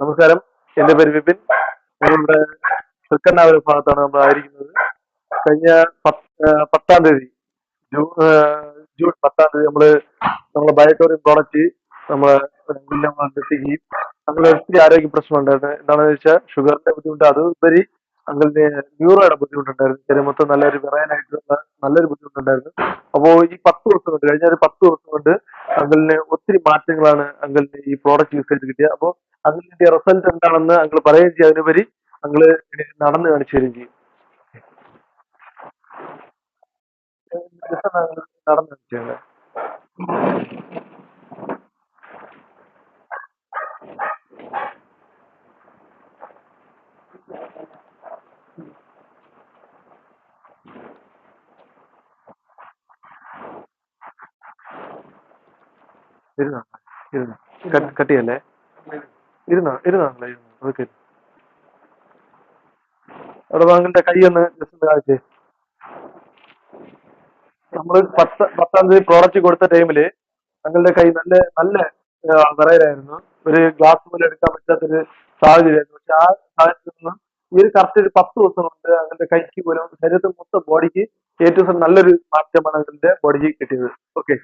നമസ്കാരം. എന്റെ പേര് വിപിൻ. ഞങ്ങളുടെ തൃക്കണ്ണാപുരം ഭാഗത്താണ് നമ്മൾ ആയിരിക്കുന്നത്. കഴിഞ്ഞ 10-ാം തീയതി ജൂൺ 10-ാം തീയതി നമ്മളെ ബയോട്ടോറിയം പ്രോഡക്റ്റ് നമ്മളെ എത്തിക്കുകയും അങ്ങനെ ഒത്തിരി ആരോഗ്യ പ്രശ്നം ഉണ്ടായിരുന്നു. എന്താണെന്ന് വെച്ചാൽ ഷുഗറിന്റെ ബുദ്ധിമുട്ട്, അതുപരി അങ്കിളിന് ന്യൂറോയുടെ ബുദ്ധിമുട്ടുണ്ടായിരുന്നു. ശരീരം മൊത്തം നല്ലൊരു വിറയനായിട്ടുള്ള നല്ലൊരു ബുദ്ധിമുട്ടുണ്ടായിരുന്നു. അപ്പോൾ ഈ 10 ദിവസം കൊണ്ട്, കഴിഞ്ഞ ഒരു 10 ദിവസം കൊണ്ട് അങ്കിളിന് ഒത്തിരി മാറ്റങ്ങളാണ് അങ്കിളിന് ഈ പ്രോഡക്റ്റ് യൂസ് ചെയ്ത് കിട്ടിയത്. അപ്പോൾ അതിന്റെ റിസൾട്ട് എന്താണെന്ന് അങ്കിൾ പറയുകയും ചെയ്യും. അതിനുപരി അങ്കിള് നടന്ന് കാണിച്ചു തരികയും ചെയ്യും. നടന്ന് കാണിച്ചു തരുന്നത്. ഇരുന്നോ ഇരുന്നോ കട്ട് ചെയ്യല്ലേ. ഇരുന്നോ ഓക്കെ. അവിടെ അങ്കിളിന്റെ കൈ ഒന്ന് ജസ്റ്റ് കാണിച്ചേ. നമ്മൾ 10-ാം തീയതി പ്രോഡക്റ്റ് കൊടുത്ത ടൈമില് അങ്ങളുടെ കൈ നല്ല നല്ല വിറയലായിരുന്നു. ഒരു ഗ്ലാസ് പോലും എടുക്കാൻ പറ്റാത്തൊരു സാഹചര്യമായിരുന്നു. പക്ഷെ ആ സാഹചര്യത്തിൽ നിന്ന് ഈ ഒരു കറക്റ്റ് ഒരു 10 ദിവസം കൊണ്ട് അങ്ങളുടെ കൈക്ക് പോലും ശരീരത്തിൽ മൊത്തം ബോഡിക്ക് ഏറ്റവും നല്ലൊരു മാറ്റമാണ് അങ്ങളുടെ ബോഡിക്ക് കിട്ടിയത്. ഓക്കെ.